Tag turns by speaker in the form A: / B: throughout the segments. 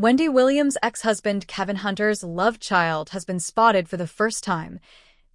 A: Wendy Williams' ex-husband Kevin Hunter's love child has been spotted for the first time,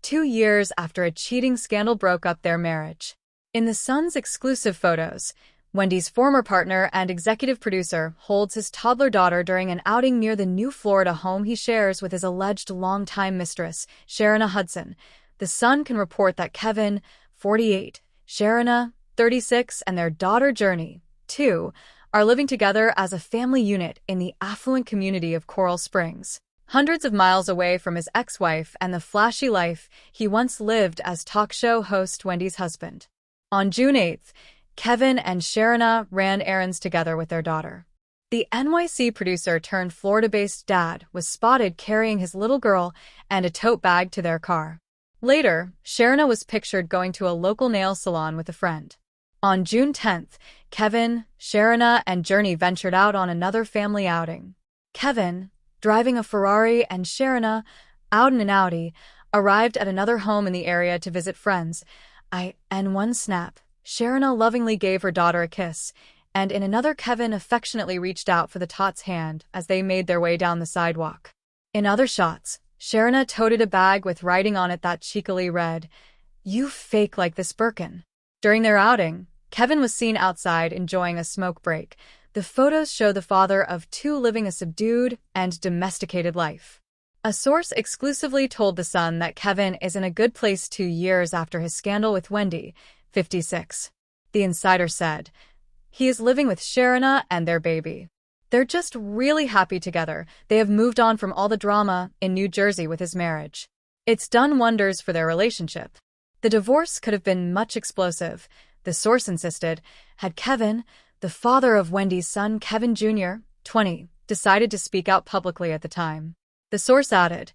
A: 2 years after a cheating scandal broke up their marriage. In The Sun's exclusive photos, Wendy's former partner and executive producer holds his toddler daughter during an outing near the new Florida home he shares with his alleged longtime mistress, Sharona Hudson. The Sun can report that Kevin, 48, Sharona, 36, and their daughter Journey, 2, are living together as a family unit in the affluent community of Coral Springs, hundreds of miles away from his ex-wife and the flashy life he once lived as talk show host Wendy's husband. On June 8th, Kevin and Sharona ran errands together with their daughter. The NYC producer turned Florida-based dad was spotted carrying his little girl and a tote bag to their car. Later, Sharona was pictured going to a local nail salon with a friend. On June 10th, Kevin, Sharona, and Journey ventured out on another family outing. Kevin, driving a Ferrari, and Sharona, out in an Audi, arrived at another home in the area to visit friends. In one snap, Sharona lovingly gave her daughter a kiss, and in another Kevin affectionately reached out for the tot's hand as they made their way down the sidewalk. In other shots, Sharona toted a bag with writing on it that cheekily read, "You fake like this Birkin." During their outing, Kevin was seen outside enjoying a smoke break. The photos show the father of 2 living a subdued and domesticated life. A source exclusively told The Sun that Kevin is in a good place 2 years after his scandal with Wendy, 56. The insider said, "He is living with Sharona and their baby. They're just really happy together. They have moved on from all the drama in New Jersey with his marriage. It's done wonders for their relationship." The divorce could have been much explosive, the source insisted, had Kevin, the father of Wendy's son Kevin Jr., 20, decided to speak out publicly at the time. The source added,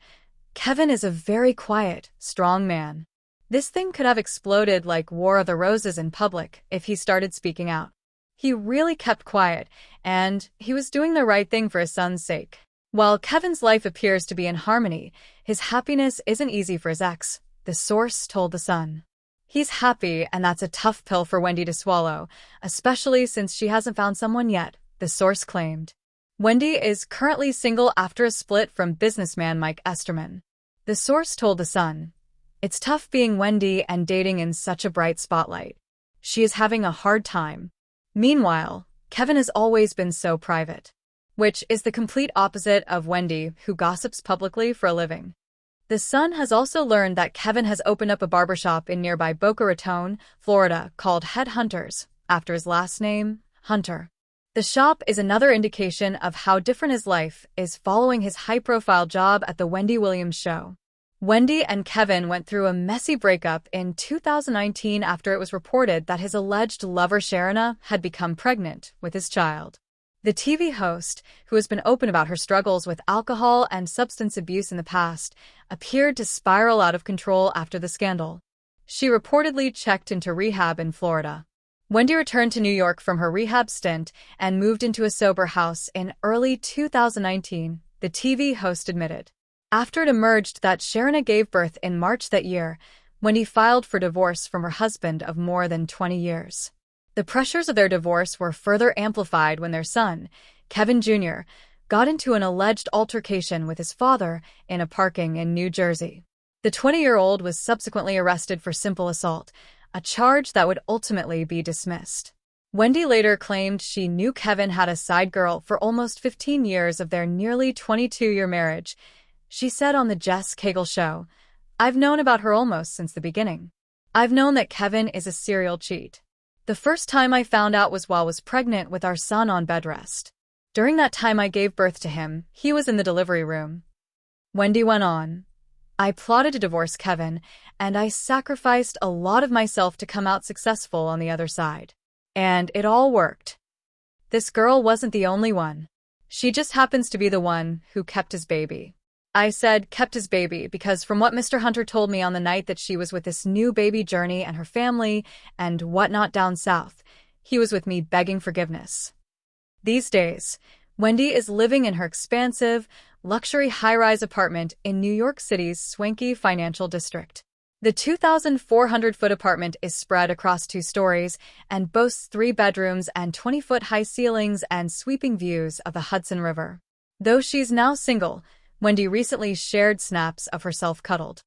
A: "Kevin is a very quiet, strong man. This thing could have exploded like War of the Roses in public if he started speaking out. He really kept quiet, and he was doing the right thing for his son's sake." While Kevin's life appears to be in harmony, his happiness isn't easy for his ex, the source told The Sun. "He's happy, and that's a tough pill for Wendy to swallow, especially since she hasn't found someone yet," the source claimed. Wendy is currently single after a split from businessman Mike Esterman. The source told The Sun, "It's tough being Wendy and dating in such a bright spotlight. She is having a hard time." Meanwhile, Kevin has always been so private, which is the complete opposite of Wendy, who gossips publicly for a living. The Sun has also learned that Kevin has opened up a barbershop in nearby Boca Raton, Florida, called Headhunters, after his last name, Hunter. The shop is another indication of how different his life is following his high-profile job at the Wendy Williams show. Wendy and Kevin went through a messy breakup in 2019 after it was reported that his alleged lover Sharona had become pregnant with his child. The TV host, who has been open about her struggles with alcohol and substance abuse in the past, appeared to spiral out of control after the scandal. She reportedly checked into rehab in Florida. Wendy returned to New York from her rehab stint and moved into a sober house in early 2019, the TV host admitted. After it emerged that Sharona gave birth in March that year, Wendy filed for divorce from her husband of more than 20 years. The pressures of their divorce were further amplified when their son, Kevin Jr., got into an alleged altercation with his father in a parking in New Jersey. The 20-year-old was subsequently arrested for simple assault, a charge that would ultimately be dismissed. Wendy later claimed she knew Kevin had a side girl for almost 15 years of their nearly 22-year marriage. She said on the Jess Cagle show, "I've known about her almost since the beginning. I've known that Kevin is a serial cheat. The first time I found out was while I was pregnant with our son on bed rest. During that time I gave birth to him, he was in the delivery room." Wendy went on, "I plotted to divorce Kevin, and I sacrificed a lot of myself to come out successful on the other side. And it all worked. This girl wasn't the only one. She just happens to be the one who kept his baby." I said kept his baby because from what Mr. Hunter told me on the night that she was with this new baby Journey and her family and whatnot down south, he was with me begging forgiveness. These days, Wendy is living in her expansive, luxury high-rise apartment in New York City's swanky financial district. The 2,400-foot apartment is spread across 2 stories and boasts 3 bedrooms and 20-foot high ceilings and sweeping views of the Hudson River. Though she's now single, Wendy recently shared snaps of herself cuddled.